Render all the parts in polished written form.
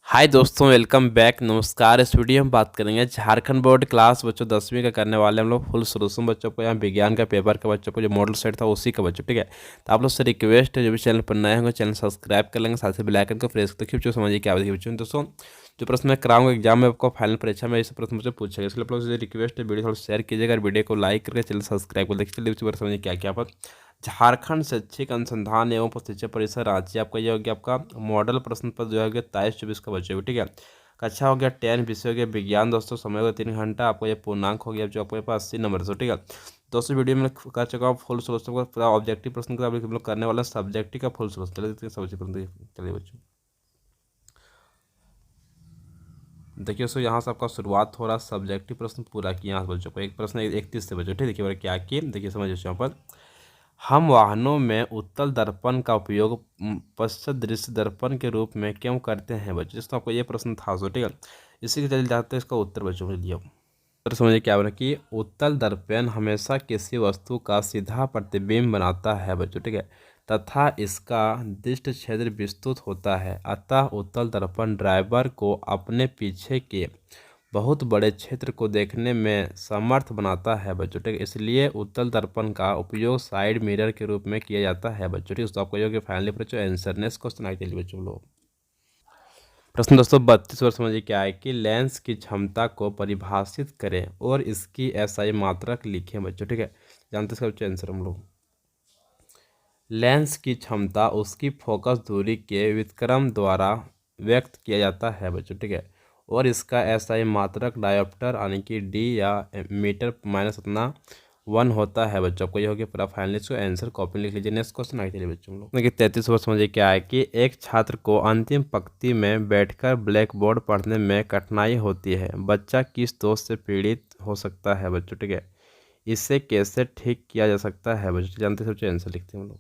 हाय दोस्तों, welcome back. नमस्कार। इस वीडियो में बात करेंगे झारखंड बोर्ड क्लास बच्चों 10वीं का करने वाले हम लोग फुल सोल्यूशन बच्चों को, यहाँ विज्ञान का पेपर का बच्चों को जो मॉडल सेट था उसी का बच्चों। ठीक है, तो आप लोग से रिक्वेस्ट है, जो भी चैनल पर नए होंगे चैनल सब्सक्राइब कर लेंगे, साथ ही बेल आइकन को प्रेस करके बच्चों समझिए क्या देखिए बच्चों। दोस्तों जो प्रश्न मैं कराऊंगा एग्जाम में आपको फाइनल परीक्षा में इस प्रश्न मुझसे पूछेगा, इसलिए आप लोग से रिक्वेस्ट है वीडियो थोड़ा शेयर कीजिएगा और वीडियो को लाइक करके चैनल सब्सक्राइब कर देखिए। चलिए समझिए क्या क्या पर झारखंड शैक्षिक अनुसंधान एवं प्रशिक्षण परिषद रांची, आपका ये हो गया आपका मॉडल प्रश्न पत्र जो है 23-24 का बच्चे। ठीक है, कक्षा हो गया 10, विषय हो गया विज्ञान दोस्तों, समय होगा 3 घंटा, आपको ये पूर्णांक हो गया जो आपके पास 80 नंबर से। ठीक है दोस्तों, वीडियो में कर चुका हूँ फुल सोल्यूशन का पूरा ऑब्जेक्टिव प्रश्न का हम लोग करने वाला सब्जेक्टिव का फुल सोल्यूशन। चलिए देखते हैं सबसे प्रश्न। चलिए बच्चों देखिए दोस्तों, यहाँ से आपका शुरुआत हो रहा सब्जेक्टिव प्रश्न पूरा किया यहाँ से बच्चों को। एक प्रश्न 31 से बच्चों। ठीक है, देखिए क्या किए, देखिए समझ यहाँ पर हम वाहनों में उत्तल दर्पण का उपयोग पश्चात दृश्य दर्पण के रूप में क्यों करते हैं बच्चों। जिसमें आपको ये प्रश्न था सो। ठीक है, इसी के चले जाते हैं इसका उत्तर बच्चों के लिए। उत्तर समझिए क्या बना कि उत्तल दर्पण हमेशा किसी वस्तु का सीधा प्रतिबिंब बनाता है बच्चों। ठीक है, तथा इसका दृष्टि क्षेत्र विस्तृत होता है, अतः उत्तल दर्पण ड्राइवर को अपने पीछे के बहुत बड़े क्षेत्र को देखने में समर्थ बनाता है बच्चों। ठीक है, इसलिए उत्तल दर्पण का उपयोग साइड मिरर के रूप में किया जाता है बच्चों। ठीक है, तो आपको योग्य फाइनली बच्चों आंसर नेक्स्ट क्वेश्चन आगे चलिए बच्चों लोग। प्रश्न दोस्तों 32 वर्ष समझिए क्या है कि लेंस की क्षमता को परिभाषित करें और इसकी एसआई मात्रक लिखें बच्चों। ठीक है, जानते हैं इसका आंसर हम लोग। लेंस की क्षमता उसकी फोकस दूरी के व्युत्क्रम द्वारा व्यक्त किया जाता है बच्चों। ठीक है, और इसका एसआई मात्रक डायोप्टर यानी कि डी या मीटर माइनस अपना 1 होता है बच्चों। आपको ये हो गया पूरा फाइनल। इसको आंसर कॉपी लिख लीजिए। नेक्स्ट क्वेश्चन आगे चलिए बच्चों लोग। देखिए 33 वर्ष समझिए क्या है कि एक छात्र को अंतिम पंक्ति में बैठकर ब्लैक बोर्ड पढ़ने में कठिनाई होती है। बच्चा किस दोष से पीड़ित हो सकता है बच्चों। ठीक है, इसे कैसे ठीक किया जा सकता है बच्चों, जानते सबसे आंसर लिखते हैं हम लोग।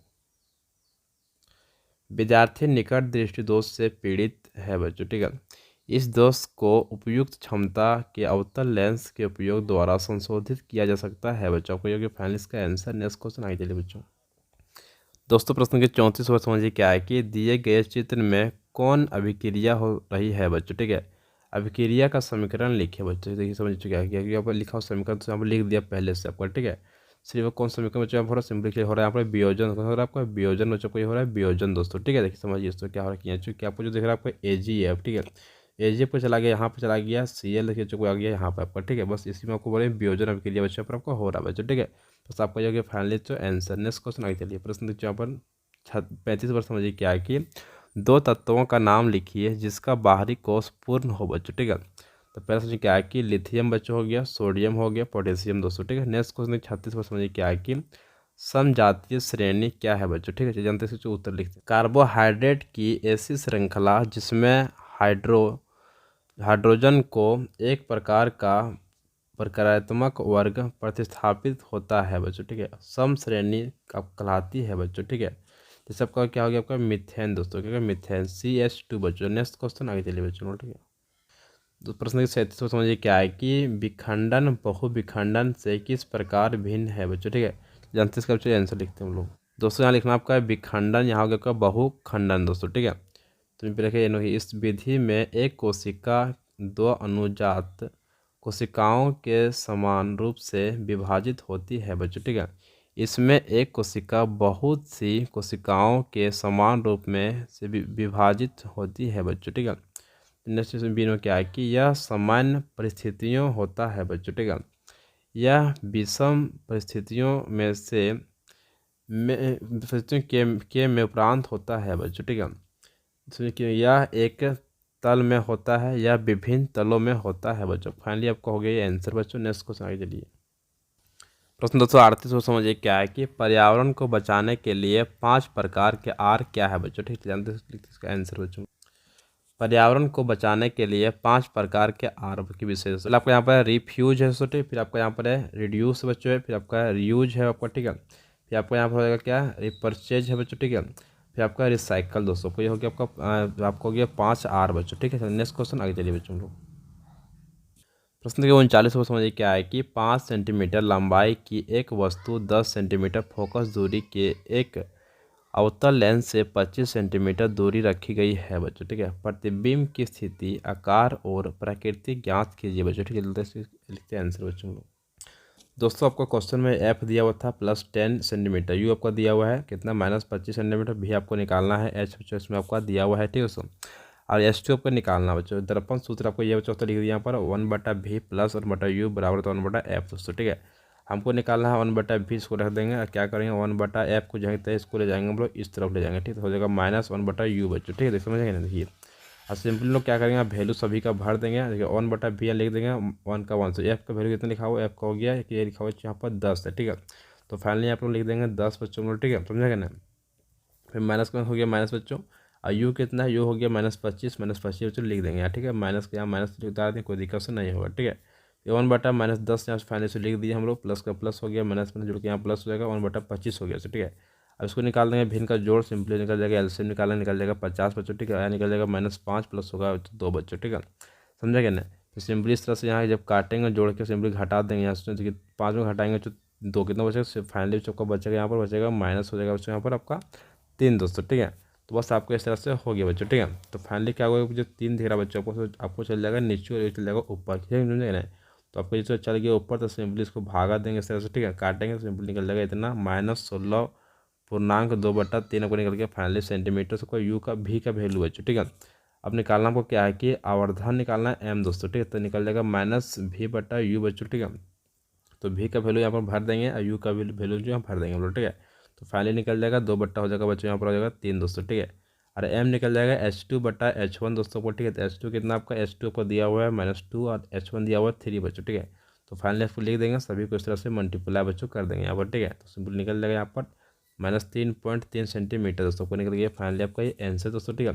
विद्यार्थी निकट दृष्टि दोष से पीड़ित है बच्चों। ठीक है, इस दोष को उपयुक्त क्षमता के अवतल लेंस के उपयोग द्वारा संशोधित किया जा सकता है बच्चों। आपको योग्य फाइनल इसका आंसर नेक्स्ट क्वेश्चन आगे चलिए बच्चों। दोस्तों प्रश्न के 34 वर्ष समझिए क्या है कि दिए गए चित्र में कौन अभिक्रिया हो रही है बच्चों। ठीक है, अभिक्रिया का समीकरण लिखे बच्चों। देखिए समझिए क्या है कि यहाँ पर लिखा हो समीकरण, तो यहाँ पर लिख दिया पहले से आपका। ठीक है, सिर्फ कौन समीकरण बच्चों यहाँ पर सिंपली हो रहा है यहाँ पर वियोजन हो रहा है आपका, वियोजन बच्चों को ये हो रहा है वियोजन दोस्तों। ठीक है, देखिए समझिए दोस्तों क्या हो रहा है कि आपको जो दिख रहा है आपका AgF। ठीक है, AgF पर चला गया, यहाँ पर चला गया Cl, देखिए जो आ गया यहाँ पर आपका। ठीक है, बस इसी में आपको बोले वियोजन अभिक्रिया बच्चों पर आपको हो रहा है बच्चों। ठीक है, बस आपका जो फाइनली जो आंसर। नेक्स्ट क्वेश्चन आगे चलिए। प्रश्न देखिए यहाँ पर 35 वर्ष समझिए क्या है कि दो तत्वों का नाम लिखिए जिसका बाहरी कोश पूर्ण हो बच्चों। ठीक है, तो पहला समझिए क्या है कि लिथियम बच्चों हो गया, सोडियम हो गया, पोटेशियम दोस्तों। ठीक है, नेक्स्ट क्वेश्चन 36 वर्ष समझिए क्या है कि समजातीय श्रेणी क्या है बच्चों। ठीक है, जानते हैं उत्तर लिखते हैं। कार्बोहाइड्रेट की ऐसी श्रृंखला जिसमें हाइड्रोजन को एक प्रकार का प्रकारात्मक वर्ग प्रतिस्थापित होता है बच्चों। ठीक है, सम श्रेणी का कहलाती है बच्चों। ठीक है, जैसे आपका क्या हो गया आपका मिथेन दोस्तों। क्या मिथेन CH2 बच्चों। नेक्स्ट क्वेश्चन आगे चलिए बच्चों। ठीक है, तो प्रश्न की 37 समझिए क्या है कि विखंडन बहुविखंडन से किस प्रकार भिन्न है बच्चों। ठीक है, जानते इसका बच्चों आंसर लिखते हैं हम लोग। दोस्तों यहाँ लिखना आपका विखंडन, यहाँ हो गया आपका बहुखंडन दोस्तों। ठीक है, तो रखिए इस विधि में एक कोशिका दो अनुजात कोशिकाओं के समान रूप से विभाजित होती है बच्चों। ठीक है, इसमें एक कोशिका बहुत सी कोशिकाओं के समान रूप में से विभाजित होती है बच्चों। ठीक है, नेक्स्ट बी में क्या है कि यह सामान्य परिस्थितियों होता है बच्चों। ठीक है, यह विषम परिस्थितियों में से परिस्थितियों के में उपरांत होता है बच्चों। ठीक है, इसमें कि यह एक तल में होता है या विभिन्न तलों में होता है बच्चों। फाइनली आपका हो गया ये आंसर बच्चों। नेक्स्ट क्वेश्चन आगे चलिए। प्रश्न 238 को समझिए क्या है कि पर्यावरण को बचाने के लिए 5 प्रकार के आर क्या है बच्चों। ठीक है, जानते हैं इसका आंसर बच्चों। पर्यावरण को बचाने के लिए 5 प्रकार के आर की विशेषता। आपका यहाँ पर रिफ्यूज है छोटे, फिर आपका यहाँ पर है रिड्यूस बच्चों है, फिर आपका रीयूज है आपका। ठीक है, फिर आपका यहाँ पर हो जाएगा क्या रिपर्चेज है बच्चों। ठीक है, फिर आपका रिसाइकल दोस्तों। को ये हो गया आपका आपको हो गया 5 आर बच्चों। ठीक है, नेक्स्ट क्वेश्चन आगे चलिए बच्चों लोग। प्रश्न के 39 को समझिए क्या है कि 5 सेंटीमीटर लंबाई की एक वस्तु 10 सेंटीमीटर फोकस दूरी के एक अवतल लेंस से 25 सेंटीमीटर दूरी रखी गई है बच्चों, ठीक है। प्रतिबिंब की स्थिति, आकार और प्रकृति ज्ञात कीजिए बच्चों, ठीक है। जल्दी से लिखते हैं आंसर बच्चों लोग। दोस्तों आपको क्वेश्चन में एफ दिया हुआ था +10 सेंटीमीटर, यू आपका दिया हुआ है कितना -25 सेंटीमीटर, भी आपको निकालना है, एच बच्चों इसमें आपका दिया हुआ है, ठीक है दोस्तों। और H2 आपको निकालना बच्चों। दर्पण सूत्र आपको ये बच्चों तो लिख दिया यहाँ पर 1/v + 1/u बराबर तो 1/f दोस्तों, ठीक है। हमको निकालना है 1/v, इसको रख देंगे और क्या करेंगे 1/f को जाएंगे इसको ले जाएंगे हम लोग इस तरफ ले जाएंगे, ठीक है। हो जाएगा -1/u बच्चों, ठीक है। समझ गए ना, देखिए। और सिंपली लोग क्या करेंगे, वैल्यू सभी का भर देंगे, देखिए 1/v लिख देंगे, 1 का 1 से एफ का वैल्यू कितना लिखा हुआ, एफ का हो गया कि ये लिखा हुआ यहाँ पर 10 है, ठीक है। तो फाइनली आप लोग लिख देंगे 10 बच्चों लोग, ठीक है। समझेगा ना। फिर माइनस का हो गया माइनस बच्चों, और यू कितना है, यू हो गया -25 बच्चों लिख देंगे यहाँ, ठीक है। माइनस के यहाँ माइनस उतार दें, कोई दिक्कत से नहीं होगा, ठीक है। ये 1/-10 यहाँ से फाइनल से लिख दिए हम लोग, प्लस का प्लस हो गया, माइनस में जुड़ के यहाँ प्लस हो जाएगा, 1/25 हो गया, ठीक है। अब इसको निकाल देंगे, भिन्न का जोड़ सिंपली निकल जाएगा, एलसीएम निकालना निकल जाएगा 50 बच्चों, ठीक है। यहाँ निकल जाएगा -5 प्लस होगा 2 बच्चों, ठीक है। समझा क्या ना। तो सिंपली इस तरह से यहाँ जब काटेंगे जोड़ के सिंपली घटा देंगे, यहाँ से देखिए 5 में घटाएंगे तो 2 कितना बचेगा, फाइनली आपका बचेगा यहाँ पर बचेगा माइनस हो जाएगा बच्चों यहाँ पर आपका 3 दोस्तों, ठीक है। तो बस आपको इस तरह से हो गया बच्चों, ठीक है। तो फाइनली क्या होगा, जो 3 दिख रहा बच्चों आपको चल जाएगा नीचे और चल जाएगा ऊपर, ठीक है। समझे ना। तो आपको जो चल गया ऊपर तो सिंपली इसको भागा देंगे इस तरह से, ठीक है। काटेंगे तो सिंपली निकल जाएगा इतना -16.2/3 आपको निकल गया फाइनली सेंटीमीटर से। कोई यू का भी का वैल्यू बच्चों, ठीक है। अब निकालना आपको क्या है कि आवर्धन निकालना है m दोस्तों, ठीक है। तो निकल जाएगा -v/u बच्चों, ठीक है। तो v का वैल्यू यहाँ पर भर देंगे और u का वैल्यू जो यहाँ भर देंगे हम लोग, ठीक है। तो फाइनली निकल जाएगा 2 हो जाएगा बच्चों, यहाँ पर हो जाएगा 3 दोस्तों, ठीक है। और m निकल जाएगा H2/H1 दोस्तों को, ठीक है। तो H2 कितना आपका, H2 को दिया हुआ है -2 और H1 दिया हुआ है 3 बच्चों, ठीक है। तो फाइनली आपको लिख देंगे, सभी को इस तरह से मल्टीप्लाई बच्चों कर देंगे यहाँ पर, ठीक है। तो सिंपल निकल जाएगा यहाँ पर -3.3 सेंटीमीटर दोस्तों को निकल गया फाइनली आपका ये आंसर दोस्तों, ठीक है।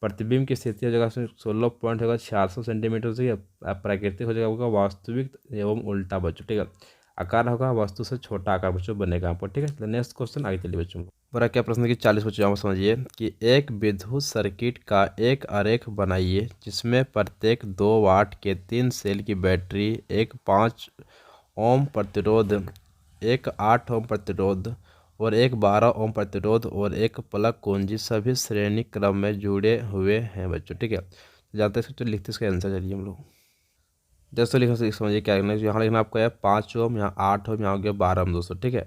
प्रतिबिंब की स्थिति हो जाएगा 16 पॉइंट होगा 400 सेंटीमीटर से, प्राकृतिक हो जाएगा होगा वास्तविक एवं उल्टा बच्चों, ठीक है। आकार होगा वस्तु से छोटा आकार बच्चों बनेगा यहाँ पर, ठीक है। तो नेक्स्ट क्वेश्चन आगे चलिए बच्चों। बड़ा क्या प्रश्न है कि 40 बच्चों यहाँ पर समझिए कि एक विद्युत सर्किट का एक आरेख बनाइए जिसमें प्रत्येक 2 वाट के 3 सेल की बैटरी, एक 5 ओम प्रतिरोध, एक 8 ओम प्रतिरोध और एक 12 ओम प्रतिरोध और एक प्लग कुंजी सभी श्रेणी क्रम में जुड़े हुए हैं बच्चों, ठीक है। तो जानते हैं तो लिखते इसका आंसर चलिए हम लोग। जैसे लिखा समझिए क्या करना है, यहाँ लिखना आपका है 5 ओम, यहाँ 8 ओम, यहाँ हो गया 12 ओम दोस्तों, ठीक है।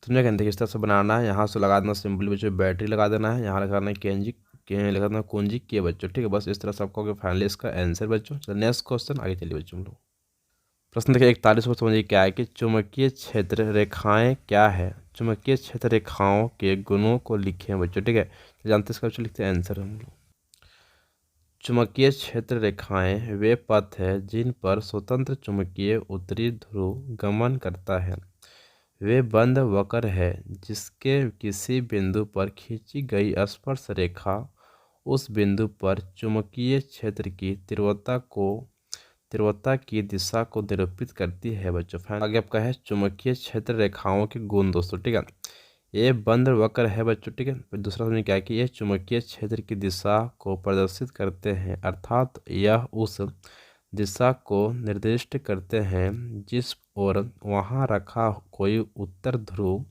तो मुझे कहते हैं किस तरह से बनाना है, यहाँ से लगा देना सिंपली बच्चों, बैटरी लगा देना है, यहाँ लगाना है केंजी के लगा देना कुंजी के बच्चों, ठीक है। बस इस तरह से आपको फाइनली इसका आंसर बच्चों। चलो नेक्स्ट क्वेश्चन आगे चलिए बच्चों हम लोग। प्रश्न देखिए 41 पर समझिए क्या है कि चुंबकीय क्षेत्र रेखाएं क्या है, चुंबकीय क्षेत्र रेखाओं के गुणों को लिखें बच्चों, ठीक है। तो जानते हैं इसका बच्चों, लिखते हैं आंसर हम लोग। चुंबकीय क्षेत्र रेखाएं वे पथ है जिन पर स्वतंत्र चुंबकीय उत्तरी ध्रुव गमन करता है। वे बंद वक्र है जिसके किसी बिंदु पर खींची गई स्पर्श रेखा उस बिंदु पर चुंबकीय क्षेत्र की तीव्रता की दिशा को निरूपित करती है बच्चों। आगे आपका है चुंबकीय क्षेत्र रेखाओं के गुण दोस्तों, ठीक है। ये बंद वक्र है बच्चों, ठीक है। फिर दूसरा समझ क्या है कि ये चुंबकीय क्षेत्र की दिशा को प्रदर्शित करते हैं, अर्थात यह उस दिशा को निर्दिष्ट करते हैं जिस ओर वहाँ रखा कोई उत्तर ध्रुव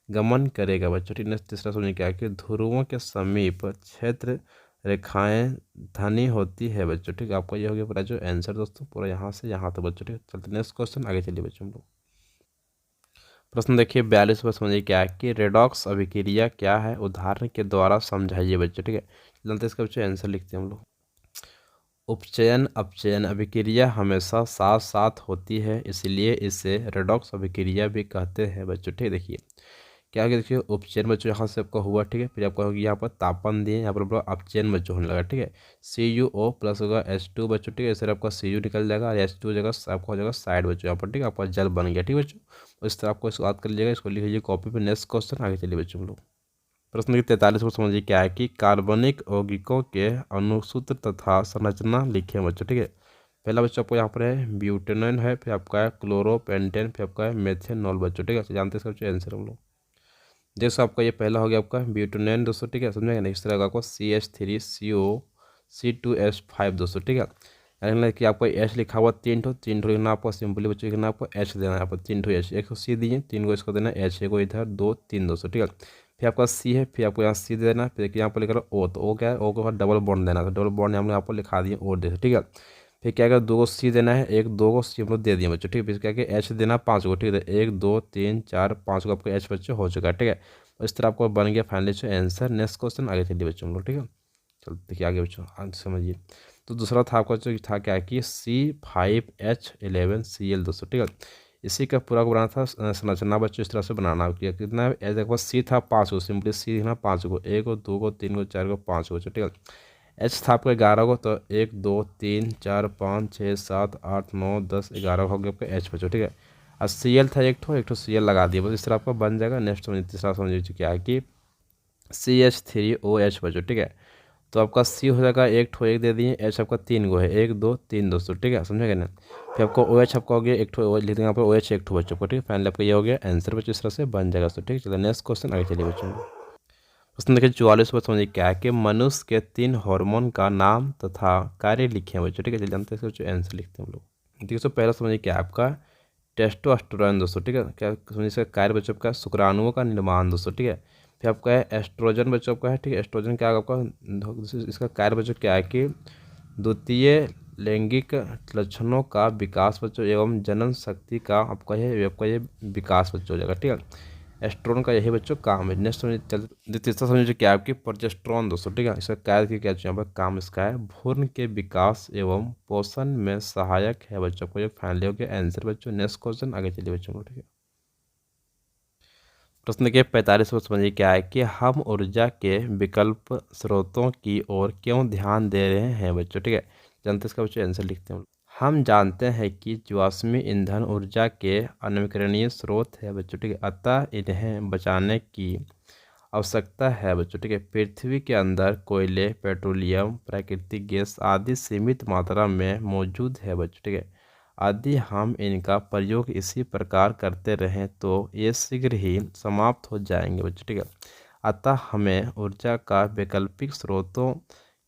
गमन करेगा बच्चों, ठीक है। तीसरा समझ क्या है कि ध्रुवों के समीप क्षेत्र रेखाएं धनी होती है बच्चों, ठीक है। आपका ये हो गया पूरा जो आंसर दोस्तों, पूरा यहाँ से यहाँ तक बच्चों, ठीक है। चलते नेक्स्ट क्वेश्चन आगे चलिए बच्चों हम लोग। प्रश्न देखिए 42 पर समझिए क्या है कि रेडॉक्स अभिक्रिया क्या है, उदाहरण के द्वारा समझाइए बच्चों, ठीक है। चलते इसका बच्चों आंसर लिखते हैं हम लोग। उपचयन अपचयन अभिक्रिया हमेशा साथ साथ होती है, इसलिए इसे रेडॉक्स अभिक्रिया भी कहते हैं बच्चों, ठीक है। देखिए क्या हो गया, देखिए उपचयन बच्चों यहाँ से आपका हुआ, ठीक है। फिर आपका होगी यहाँ पर तापन दिए, यहाँ पर अपचयन बच्चों होने लगा, ठीक है। CuO प्लस होगा H2 बच्चों, ठीक है। इससे आपका Cu निकल जाएगा और H2 जगह आपका हो जाएगा साइड बच्चों यहाँ पर, ठीक है। आपका जल बन गया, ठीक है बच्चों। इस तरह आपको इसको याद कर लीजिएगा, इसको लिख लीजिए कॉपी पर। नेक्स्ट क्वेश्चन आगे चलिए बच्चों हम लोग। प्रश्न की 43 को समझिए क्या है कि कार्बनिक यौगिकों के अनुसूत्र तथा संरचना लिखें बच्चों, ठीक है। पहला बच्चों आपको यहाँ पर है ब्यूटेनॉन है, फिर आपका है क्लोरोपेंटेन, फिर आपका है मेथेनॉल बच्चों, ठीक है। तो जानते हैं इसका आंसर हम लोग। जैसे आपका ये पहला हो गया आपका ब्यूटेनॉन दोस्तों, ठीक है। समझेगा नेक्स्ट तरह का आपको CH3CO C2H5 दोस्तों, ठीक है। यानी कि आपको H लिखा हुआ 3 लिखना, आपको सिंपली बच्चों लिखना, आपको H देना है, यहाँ पर 3 H, एक सी दिए 3 को इसको देना H, एक को इधर 2 3 दोस्तों, ठीक है। फिर आपका सी है, फिर आपको यहाँ सी दे देना है, फिर यहाँ पर लिखा ओ, तो ओ क्या है, ओ के बाद डबल बॉन्ड देना है, तो डबल बॉन्ड हम लोग यहाँ पर लिखा दिए ओ दे, ठीक है। फिर क्या क्या 2 को सी देना है, 1 2 को सी हम लोग दे दिए बच्चों, ठीक है। फिर क्या क्या एच देना 5 को, ठीक है। 1 2 3 4 5 को आपको एच बच्चों हो चुका है, ठीक है। इस तरह आपको बन गया फाइनली जो आंसर। नेक्स्ट क्वेश्चन आगे चलिए बच्चों हम लोग, ठीक है। चलो देखिए आगे बच्चों आंसर समझिए। तो दूसरा था आपका जो था क्या कि C5H11Cl दोस्तों, ठीक है। इसी का पूरा को बनाना था संरचना बच्चों, इस तरह से बनाना किया। कितना है, एक बार सी था 5 को, सिंपली सी लिखना 5 को, 1 को 2 को 3 को 4 को 5 को, ठीक है। एच था आपका 11 को, तो 1 2 3 4 5 6 7 8 9 10 11 हो गया आपका एच बच्चों, ठीक है। और Cl था एक ठो Cl लगा दिया, बस इस तरह आपका बन जाएगा। नेक्स्ट समझिए, तीसरा समझिए क्या है कि CH3OH बच्चों, ठीक है। तो आपका सी हो जाएगा एक ठो, एक दे दिए, एच आपका 3 गो है, 1 2 3 दोस्तों, ठीक है, समझेगा ना। फिर आपको ओ एच आपका हो गया एक ठो, लिख देंगे यहाँ पर ओ एच एक ठो बच्चों को, ठीक है। फाइनली आपका ये हो गया आंसर बच्चों, इस तरह से बन जाएगा दोस्तों, ठीक है। चलिए नेक्स्ट क्वेश्चन आगे चलिए बच्चों। प्रश्न देखिए 44 पर समझिए क्या है कि मनुष्य के 3 हार्मोन का नाम तथा कार्य लिखे हैं बच्चों, ठीक है। चलिए जानते हैं इसका आंसर लिखते हैं हम लोग। देखिए दोस्तों पहला समझिए क्या है आपका टेस्टोस्टेरोन दोस्तों, ठीक है। क्या समझिए इसका कार्य बच्चों का शुक्राणुओं का निर्माण दोस्तों, ठीक है। फिर आपका है एस्ट्रोजन बच्चों का है, ठीक है। एस्ट्रोजन क्या है आपका, इसका कार्य बच्चों क्या है कि द्वितीय लैंगिक लक्षणों का विकास बच्चों एवं जनन शक्ति का आपका ये विकास बच्चों हो जाएगा, ठीक है। एस्ट्रोन का यही बच्चों काम है। नेक्स्ट तीसरा समझिए क्या है आपकी प्रोजेस्टेरोन दोस्तों, ठीक है। इसका कार्य की क्या यहाँ पर काम इसका है भ्रूण के विकास एवं पोषण में सहायक है बच्चों को। ये फाइनली हो गया आंसर बच्चों। नेक्स्ट क्वेश्चन आगे चलिए बच्चों को, ठीक है। प्रश्न के 45 पर समझिए क्या है कि हम ऊर्जा के विकल्प स्रोतों की ओर क्यों ध्यान दे रहे हैं बच्चों, ठीक है। जानते इसका बच्चों आंसर लिखते हैं। हम जानते हैं कि जीवाश्मी ईंधन ऊर्जा के अनवीकरणीय स्रोत है बच्चों, ठीक है। अतः इन्हें बचाने की आवश्यकता है बच्चों, ठीक है। पृथ्वी के अंदर कोयले, पेट्रोलियम, प्राकृतिक गैस आदि सीमित मात्रा में मौजूद है बच्चों, ठीक है। यदि हम इनका प्रयोग इसी प्रकार करते रहें तो ये शीघ्र ही समाप्त हो जाएंगे बच्चों, ठीक है। अतः हमें ऊर्जा का वैकल्पिक स्रोतों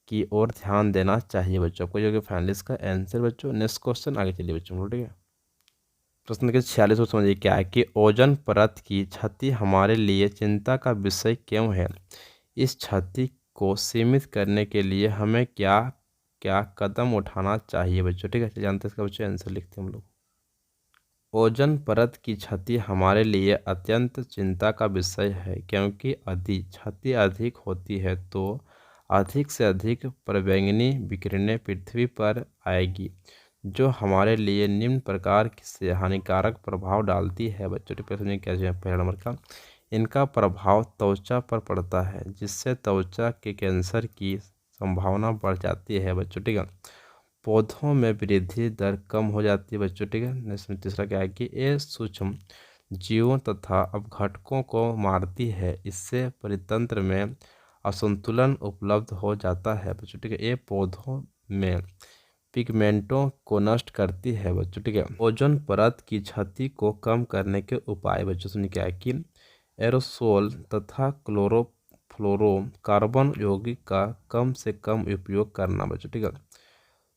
की ओर ध्यान देना चाहिए बच्चों। आपको जो कि फाइनली इसका आंसर बच्चों। नेक्स्ट क्वेश्चन आगे चलिए बच्चों, ठीक है। प्रश्न के 46 को समझिए क्या है कि ओजोन परत की क्षति हमारे लिए चिंता का विषय क्यों है। इस क्षति को सीमित करने के लिए हमें क्या क्या कदम उठाना चाहिए बच्चों, ठीक है। जानते हैं इसका बच्चों आंसर लिखते हैं हम लोग। ओजोन परत की क्षति हमारे लिए अत्यंत चिंता का विषय है, क्योंकि यदि क्षति अधिक होती है तो अधिक से अधिक पराबैंगनी विकिरणें पृथ्वी पर आएगी, जो हमारे लिए निम्न प्रकार से हानिकारक प्रभाव डालती है बच्चों। समझिए क्या है पहला नंबर का, इनका प्रभाव त्वचा पर पड़ता है, जिससे त्वचा के कैंसर की संभावना बढ़ जाती है बच्चों, ठीक है। पौधों में वृद्धि दर कम हो जाती है बच्चों, ठीक है। नेक्स्ट तीसरा क्या है कि ये सूक्ष्म जीवों तथा अपघटकों को मारती है, इससे परितंत्र में असंतुलन उपलब्ध हो जाता है बच्चों, ठीक है। ये पौधों में पिगमेंटों को नष्ट करती है बच्चों, ठीक है। ओजोन परत की क्षति को कम करने के उपाय बच्चों सुनिए क्या है कि एरोसोल तथा क्लोरोफ्लोरोकार्बन यौगिक का कम से कम उपयोग करना बच्चों, ठीक है।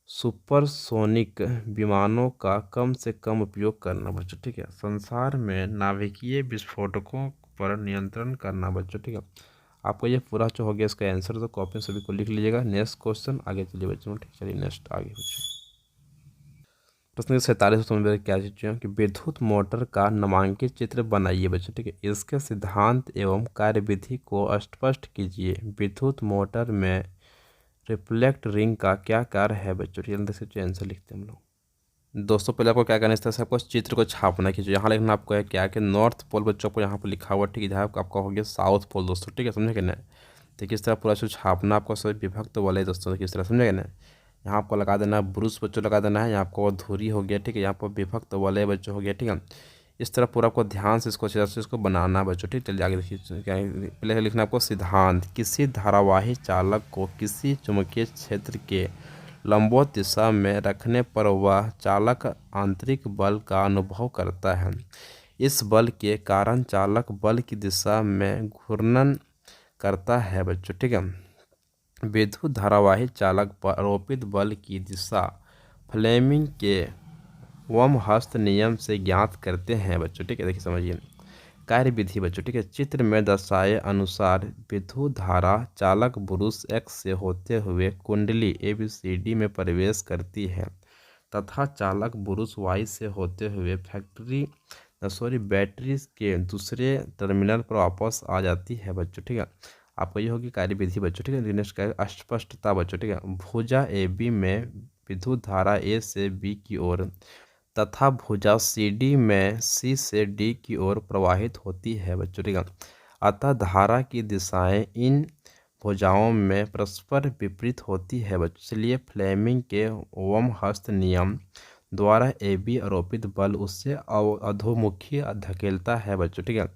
सुपरसोनिक विमानों का कम से कम उपयोग करना बच्चों, ठीक है। संसार में नाभिकीय विस्फोटकों पर नियंत्रण करना बच्चों, ठीक है। आपको ये पूरा जो हो गया इसका आंसर, तो कॉपी में सभी को लिख लीजिएगा। नेक्स्ट क्वेश्चन आगे चलिए बच्चों, ठीक। चलिए नेक्स्ट आगे बच्चों। प्रश्न 47 समझ में क्या चीज़ है कि विद्युत मोटर का नामांकित चित्र बनाइए बच्चों, ठीक है। इसके सिद्धांत एवं कार्यविधि को स्पष्ट कीजिए। विद्युत मोटर में रिफ्लेक्ट रिंग का क्या कार्य है बच्चों, जल्दी से आंसर लिखते हैं हम लोग। दोस्तों पहले आपको क्या करना है, इस तरह से आपको चित्र को छापना कीजिए। यहाँ लिखना आपको है क्या कि नॉर्थ पोल बच्चों को यहाँ पर लिखा हुआ, ठीक है। जहाँ आपका हो गया साउथ पोल दोस्तों, ठीक है, समझे ना। तो किस तरह पूरा छापना आपको सभी विभक्त वाले दोस्तों, किस तरह समझेगा ना। यहाँ आपको लगा देना है ब्रूस बच्चों, लगा देना है। यहाँ आपको धुरी हो गया, ठीक है। यहाँ पर विभक्त वाले बच्चों हो गया, ठीक है। इस तरह पूरा आपको ध्यान से इसको अच्छे से इसको बनाना बच्चों, ठीक। चलिए आगे देखिए क्या है। पहले लिखना आपको सिद्धांत, किसी धारावाही चालक को किसी चुंबकीय क्षेत्र के लंबवत दिशा में रखने पर वह चालक आंतरिक बल का अनुभव करता है। इस बल के कारण चालक बल की दिशा में घूर्णन करता है बच्चों, ठीक है। विद्युत धारावाही चालक पर आरोपित बल की दिशा फ्लेमिंग के ओमहस्त नियम से ज्ञात करते हैं बच्चों, ठीक है। देखिए समझिए, कार्य विधि बच्चों, ठीक है। चित्र में दर्शाए अनुसार विद्युत धारा चालक ब्रुश एक्स से होते हुए कुंडली ABCD में प्रवेश करती है तथा चालक ब्रुश वाई से होते हुए बैटरी के दूसरे टर्मिनल पर वापस आ जाती है बच्चों, ठीक है। आपको ये होगी कार्य विधि बच्चों, ठीक है। नेक्स्ट का अस्पष्टता बच्चों, ठीक है। भुजा AB में विद्युत धारा A से B की ओर तथा भुजा CD में C से D की ओर प्रवाहित होती है बच्चों, ठीक है। अतः धारा की दिशाएं इन भुजाओं में परस्पर विपरीत होती है बच्चों, इसलिए फ्लेमिंग के ओम हस्त नियम द्वारा AB आरोपित बल उससे अधोमुखी धकेलता है बच्चों, ठीक है।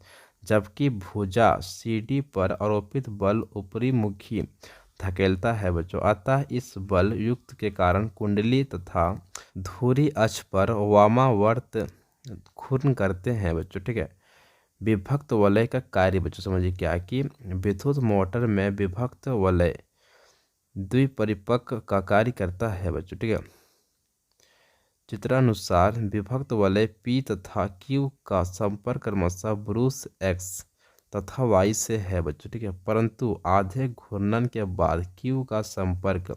जबकि भुजा CD पर आरोपित बल ऊपरी मुखी धकेलता है बच्चों। अतः इस बल युक्त के कारण कुंडली तथा धुरी अक्ष पर वामावर्त घूर्णन करते हैं बच्चों, ठीक है। विभक्त वलय का कार्य बच्चों समझिए क्या कि विद्युत मोटर में विभक्त वलय द्विपरिपक्व का कार्य करता है बच्चों, ठीक है। चित्रानुसार विभक्त वलय P तथा Q का संपर्क क्रमशः ब्रुश X तथा Y से है बच्चों, ठीक है। परंतु आधे घूर्णन के बाद Q का संपर्क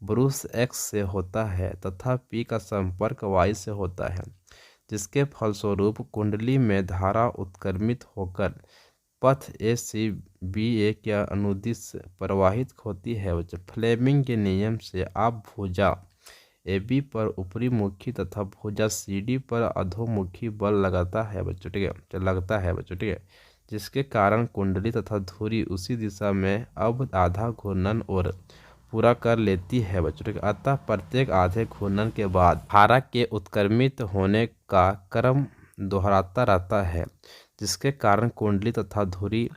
ब्रुश X से होता है तथा P का संपर्क Y से होता है, जिसके फलस्वरूप कुंडली में धारा उत्क्रमित होकर पथ ACBA के अनुदिश प्रवाहित होती है बच्चों। फ्लेमिंग के नियम से आप भुजा AB पर ऊपरी मुखी तथा भुजा CD पर अधोमुखी बल लगाता है बच्चों, ठीक है, लगता है बच्चों, ठीक है। जिसके कारण कुंडली तथा धुरी उसी दिशा में अब आधा घूर्णन और पूरा कर लेती है बच्चों, ठीक है। अतः प्रत्येक आधे घूर्णन के बाद धारा के उत्क्रमित होने का क्रम दोहराता रहता है, जिसके कारण कुंडली तथा धुरी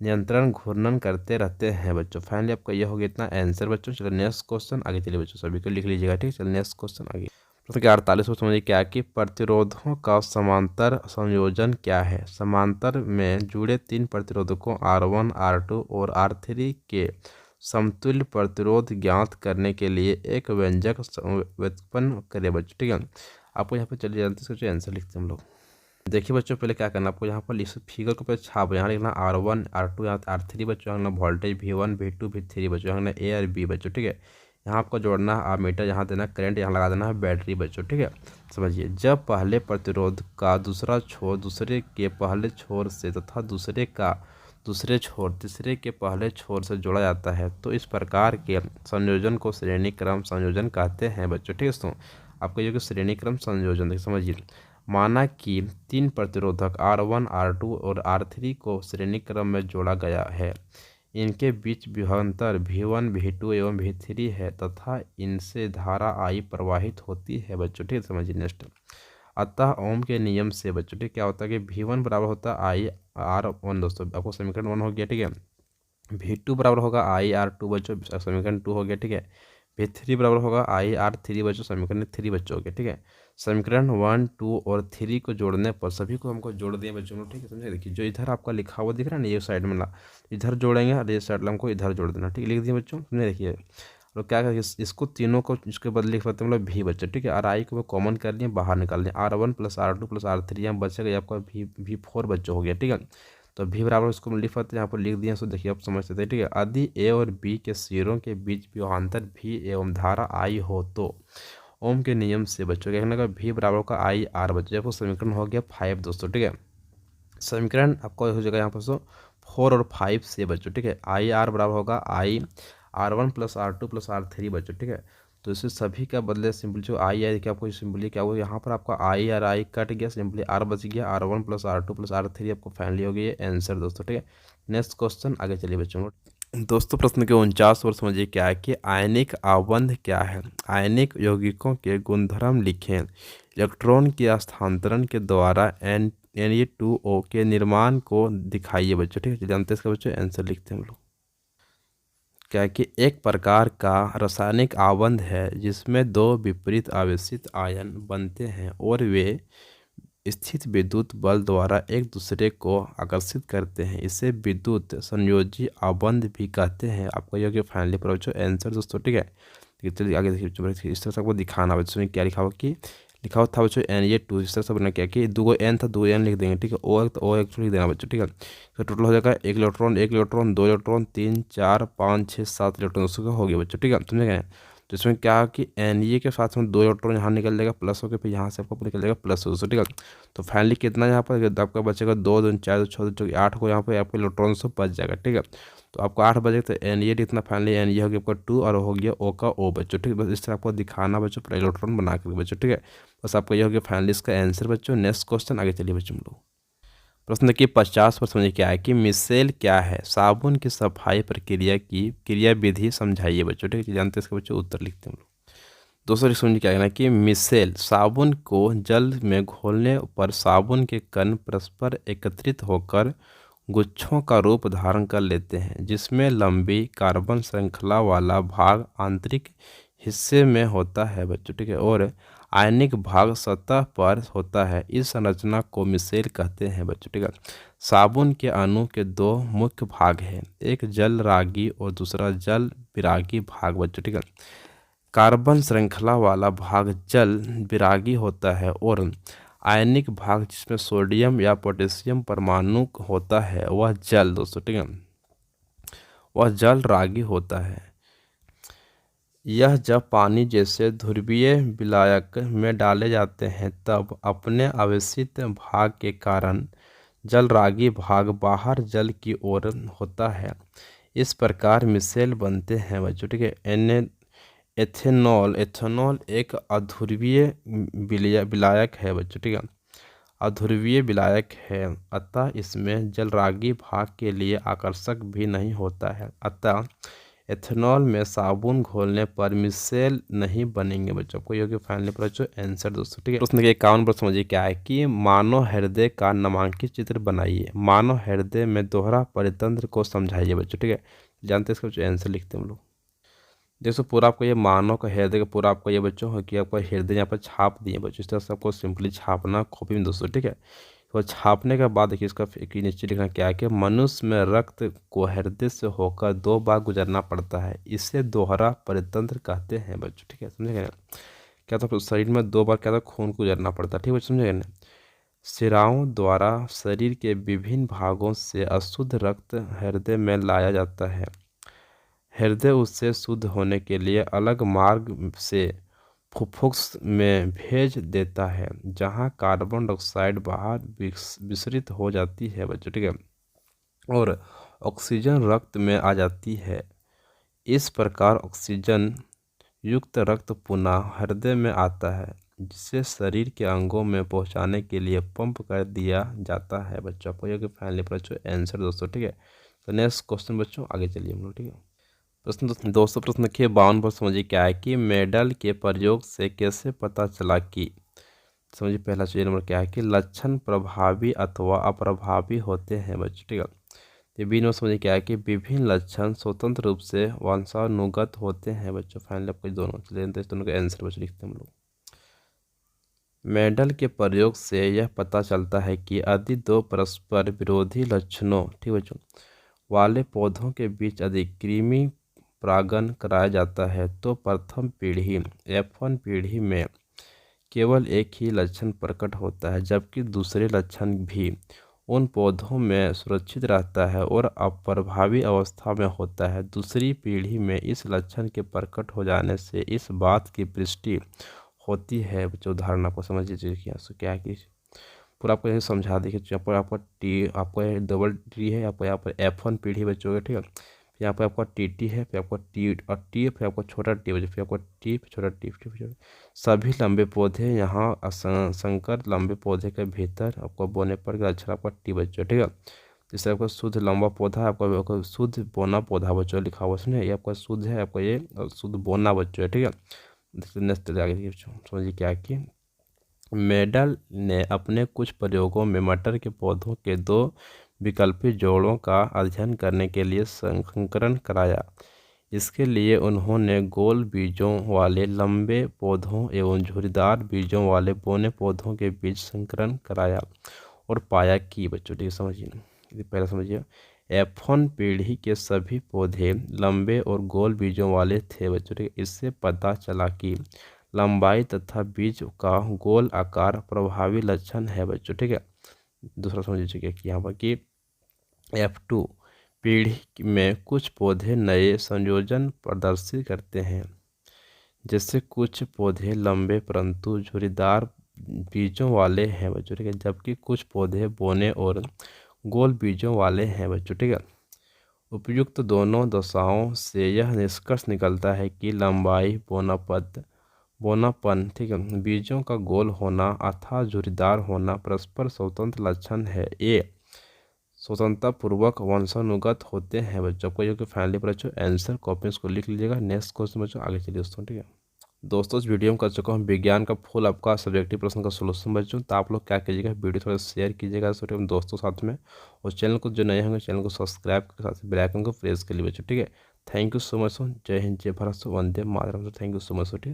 नियंत्रण घूर्णन करते रहते हैं बच्चों। फाइनली आपका यह हो गया इतना आंसर बच्चों। चलो नेक्स्ट क्वेश्चन आगे चलिए बच्चों, सभी को लिख लीजिएगा, ठीक है। चलो नेक्स्ट क्वेश्चन आगे। प्रश्न के 48 को समझिए क्या कि प्रतिरोधों का समांतर संयोजन क्या है। समांतर में जुड़े 3 प्रतिरोधकों R1, R2 और R3 के समतुल्य प्रतिरोध ज्ञात करने के लिए एक व्यंजक व्युत्पन्न करें बच्चों, ठीक है। आपको यहाँ पे चलिए जानते हैं आंसर लिखते हैं हम लोग। देखिए बच्चों पहले क्या करना, आपको यहाँ पर इस फिगर को पहले छाप, यहाँ लिखना R1 R2 यहाँ R3 बच्चों, यहाँ लिखना वोल्टेज V1 V2 V3 बच्चों, यहाँ लिखना A और B बच्चों, ठीक है। यहाँ आपको जोड़ना है मीटर, यहाँ देना करंट, यहाँ लगा देना है बैटरी बच्चों, ठीक है। समझिए जब पहले प्रतिरोध का दूसरा छोर दूसरे के पहले छोर से तथा दूसरे का दूसरे छोर तीसरे के पहले छोर से जोड़ा जाता है तो इस प्रकार के संयोजन को श्रेणी क्रम संयोजन कहते हैं बच्चों, ठीक है। तो आपको ये श्रेणी क्रम संयोजन देखिए समझिए, माना कि 3 प्रतिरोधक R1 R2 और R3 को श्रेणी क्रम में जोड़ा गया है। इनके बीच विभवांतर V1 V2 एवं V3 है तथा इनसे धारा I प्रवाहित होती है बच्चों, ठीक है। समझिए नेक्स्ट, अतः ओम के नियम से बच्चों, ठीक क्या होता है कि V1 बराबर होता है I R1 दोस्तों, आपको समीकरण 1 हो गया, ठीक है। V2 बराबर होगा I R2 बच्चों, समीकरण 2 हो गया, ठीक है। V3 बराबर होगा I R3 बच्चों, समीकरण 3 बच्चों हो गया, ठीक है। समीकरण 1 2 और 3 को जोड़ने पर सभी को हमको जोड़ दिए बच्चों लोग, ठीक है। समझे, देखिए जो इधर आपका लिखा हुआ दिख रहा है ना ये साइड में ला, इधर जोड़ेंगे और ये साइड हमको इधर जोड़ देना, ठीक है। लिख दिए बच्चों, समझे। देखिए और क्या करेंगे इसको तीनों को इसके बदले लिख पाते हैं हम लोग V बच्चों, ठीक है। और I को कॉमन कर लिए बाहर निकाल दिए, R1 + R2 + R3 यहाँ बचेगा आपका V4 बच्चों हो गया, ठीक है। तो V बराबर इसको लिख पाते हैं, यहाँ पर लिख दिए, सो देखिए आप समझ सकते हैं, ठीक है। यदि A और B के सिरों के बीच विभवांतर V एवं धारा I हो तो ओम के नियम से बच्चों क्या कहने का V बराबर का I R बच्चों, आपको समीकरण हो गया 5 दोस्तों, ठीक है। समीकरण आपको हो जाएगा यहाँ पर 4 और 5 से बच्चों, ठीक है। I R बराबर होगा I R1 + R2 + R3 बच्चों, ठीक है। तो इसे सभी का बदले सिंपल जो I है क्या आपको सिंपली क्या हुआ यहाँ पर आपका I और I कट गया, सिंपली R बच गया, R1 + R2 + R3 आपको फाइनली हो गया आंसर दोस्तों, ठीक है। नेक्स्ट क्वेश्चन आगे चलिए बच्चों। दोस्तों प्रश्न के 49 और समझिए क्या है कि आयनिक आबंध क्या है। आयनिक यौगिकों के गुणधर्म लिखें। इलेक्ट्रॉन के स्थानांतरण के द्वारा Na2O के निर्माण को दिखाइए बच्चों, ठीक है। जानते हैं इसका बच्चों आंसर लिखते हैं हम लोग। क्या है कि एक प्रकार का रासायनिक आबंध है जिसमें 2 विपरीत आवेशित आयन बनते हैं और वे स्थित विद्युत बल द्वारा एक दूसरे को आकर्षित करते हैं। इसे विद्युत संयोजी आबंध भी कहते हैं। आपको यह फाइनली पर बच्चों आंसर दोस्तों, ठीक है। चलिए आगे देखिए, इस तरह से आपको दिखाना बच्चों में क्या लिखा हुआ कि लिखा हुआ था बच्चों Na2। इस तरह से बना क्या कि 2 N था, 2 N लिख देंगे, ठीक है। O तो O लिख देना बच्चों, ठीक है। तो टोटल हो जाएगा 1 इलेक्ट्रॉन 1 इलेक्ट्रॉन 2 इलेक्ट्रॉन 3 4 5 6 7 इलेक्ट्रॉन उसका हो गया बच्चों, ठीक है, समझे गए। तो इसमें क्या है कि Na के साथ में 2 इलेक्ट्रॉन यहाँ निकल जाएगा प्लस होकर, फिर यहाँ से आपको निकल जाएगा प्लस हो, ठीक है। तो फाइनली कितना यहाँ पर आपका बचेगा 2 2 4 2 6 2 8 को यहाँ पे आपको इलेक्ट्रॉन से बच जाएगा, ठीक है। तो आपको 8 बजे तो Na इतना फाइनली Na हो गया आपका 2 और हो गया O का O बच्चों, ठीक है। बस इस तरह आपको दिखाना बच्चों पूरा इलेक्ट्रॉन बना कर बच्चों, ठीक है। बस आपका ये हो गया फाइनली इसका आंसर बच्चों। नेक्स्ट क्वेश्चन आगे चलिए बच्चों हम लोग। प्रश्न देखिए 50 पर समझिए क्या है कि मिसेल क्या है, साबुन की सफाई प्रक्रिया की क्रिया विधि समझाइए बच्चों, ठीक है। जानते हैं इसका बच्चों उत्तर लिखते हैं हम लोग। दोस्तों समझिए क्या है कि मिसेल साबुन को जल में घोलने पर साबुन के कण परस्पर एकत्रित होकर गुच्छों का रूप धारण कर लेते हैं, जिसमें लंबी कार्बन श्रृंखला वाला भाग आंतरिक हिस्से में होता है बच्चों, ठीक है, और आयनिक भाग सतह पर होता है। इस संरचना को मिसेल कहते हैं बच्चों, ठीक है। साबुन के अणु के 2 मुख्य भाग हैं, एक जल रागी और दूसरा जल विरागी भाग बच्चों, ठीक है। कार्बन श्रृंखला वाला भाग जल विरागी होता है और आयनिक भाग जिसमें सोडियम या पोटेशियम परमाणु होता है वह जल दोस्तों, ठीक है, वह जल रागी होता है। यह जब पानी जैसे ध्रुवीय विलायक में डाले जाते हैं तब अपने अवशिष्ट भाग के कारण जल रागी भाग बाहर जल की ओर होता है। इस प्रकार मिसेल बनते हैं बच्चों, ठीक है। एथेनॉल एक अध्रुवीय विलायक है बच्चों, ठीक है, अध्रुवीय विलायक है, अतः इसमें जलरागी भाग के लिए आकर्षक भी नहीं होता है। अतः एथेनॉल में साबुन घोलने पर मिसेल नहीं बनेंगे बच्चों। आपको ये फाइनली बच्चों आंसर दोस्तों, ठीक है। प्रश्न के 51 पर समझिए क्या है कि मानव हृदय का नामांकित चित्र बनाइए। मानव हृदय में दोहरा परितंत्र को समझाइए बच्चों, ठीक है। जानते हैं इसका आंसर लिखते हैं हम लोग। देखो पूरा आपको ये मानव का हृदय का पूरा आपको ये बच्चों हो कि आपका हृदय यहाँ पर छाप दिए बच्चों। इस तरह से आपको सिंपली छापना कॉपी में दोस्तों, ठीक है। तो छापने के बाद देखिए इसका नीचे लिखना क्या है कि मनुष्य में रक्त को हृदय से होकर 2 बार गुजरना पड़ता है, इसे दोहरा परितंत्र कहते हैं बच्चों, ठीक है, समझेगा ना। क्या तो शरीर में 2 बार क्या था खून को गुजरना पड़ता है, ठीक है, समझेगा ना। शिराओं द्वारा शरीर के विभिन्न भागों से अशुद्ध रक्त हृदय में लाया जाता है। हृदय उससे शुद्ध होने के लिए अलग मार्ग से फुफ्फुस में भेज देता है, जहां कार्बन डाइऑक्साइड बाहर विसरित हो जाती है बच्चों, ठीक है, और ऑक्सीजन रक्त में आ जाती है। इस प्रकार ऑक्सीजन युक्त रक्त पुनः हृदय में आता है, जिसे शरीर के अंगों में पहुंचाने के लिए पंप कर दिया जाता है बच्चों। आपको ये फाइनली बच्चों आंसर दोस्तों, ठीक है। तो नेक्स्ट क्वेश्चन बच्चों आगे चलिए हम लोग, ठीक है। दोस्तों प्रश्न देखिए 52 पर समझिए क्या है कि मेडल के प्रयोग से कैसे पता चला कि, समझिए पहला चीज नंबर क्या है कि लक्षण प्रभावी अथवा अप्रभावी होते हैं बच्चों, ठीक है। तो बी नंबर समझिए क्या है कि विभिन्न लक्षण स्वतंत्र रूप से वंशानुगत होते हैं बच्चों। फाइनली आपको दोनों दोनों का आंसर बच्चों लिखते हैं हम लोग। मेडल के प्रयोग से यह पता चलता है कि यदि 2 परस्पर विरोधी लक्षणों, ठीक बच्चों, वाले पौधों के बीच अधिक कृमि परागण कराया जाता है तो प्रथम पीढ़ी F1 पीढ़ी में केवल एक ही लक्षण प्रकट होता है, जबकि दूसरे लक्षण भी उन पौधों में सुरक्षित रहता है और अप्रभावी अवस्था में होता है। दूसरी पीढ़ी में इस लक्षण के प्रकट हो जाने से इस बात की पुष्टि होती है। जो उदाहरण आपको समझ लीजिए क्या है कि पूरा आपको यही समझा देखिए। यहाँ पर आपका आपको डबल टी है, आपको यहाँ पर F1 पीढ़ी बच्चों का, ठीक है। यहाँ पर आपका TT है, फिर आपका टी और टी, फिर आपका छोटा टी बच्चों, फिर आपका टी, फिर छोटा टी, फिर सभी लंबे पौधे यहाँ संकर लंबे पौधे के भीतर आपको बोने पर अक्षर आपका टी बच्चों, ठीक है। जैसे आपका शुद्ध लंबा पौधा है, आपका शुद्ध बोना पौधा बच्चों लिखा हुआ सुनिए, ये आपका शुद्ध है, आपका ये शुद्ध बोना बच्चों है, ठीक है। नेक्स्ट आगे समझिए क्या कि मेडल ने अपने कुछ प्रयोगों में मटर के पौधों के 2 विकल्पी जोड़ों का अध्ययन करने के लिए संकरण कराया। इसके लिए उन्होंने गोल बीजों वाले लंबे पौधों एवं झुर्रीदार बीजों वाले बौने पौधों के बीच संकरण कराया और पाया कि बच्चों, ठीक समझिए पहले समझिए F1 पीढ़ी के सभी पौधे लंबे और गोल बीजों वाले थे बच्चों, ठीक। इससे पता चला कि लंबाई तथा बीज का गोल आकार प्रभावी लक्षण है बच्चों। ठीक है, दूसरा समझ लीजिए कि यहाँ पर कि F2 पीढ़ी में कुछ पौधे नए संयोजन प्रदर्शित करते हैं, जैसे कुछ पौधे लंबे परंतु झुर्रीदार बीजों वाले हैं बच्चों। ठीक है, जबकि कुछ पौधे बौने और गोल बीजों वाले हैं बच्चों। ठीक है, उपयुक्त दोनों दशाओं से यह निष्कर्ष निकलता है कि लंबाई बोनापन ठीक है, बीजों का गोल होना अथवा झुर्रीदार होना परस्पर स्वतंत्र लक्षण है। ये स्वतंत्रता पूर्वक वंशानुगत होते हैं बच्चों को। जो कि फाइनली पर बच्चों आंसर कॉपी इसको लिख लीजिएगा। नेक्स्ट क्वेश्चन बच्चों आगे चलिए दोस्तों। ठीक है दोस्तों, इस वीडियो में कर चुका हूँ विज्ञान का फुल आपका सब्जेक्टिव प्रश्न का सोल्यूशन बच्चों। तो आप लोग क्या कीजिएगा, वीडियो थोड़ा शेयर कीजिएगा छोटे दोस्तों साथ में, और चैनल को जो नए होंगे चैनल को सब्सक्राइब के साथ बेल आइकन को प्रेस कर लिए बच्चों। ठीक है, थैंक यू सो मच। जय हिंद, जय भारत, वंदे मातरम। Thank you so much. ठीक है।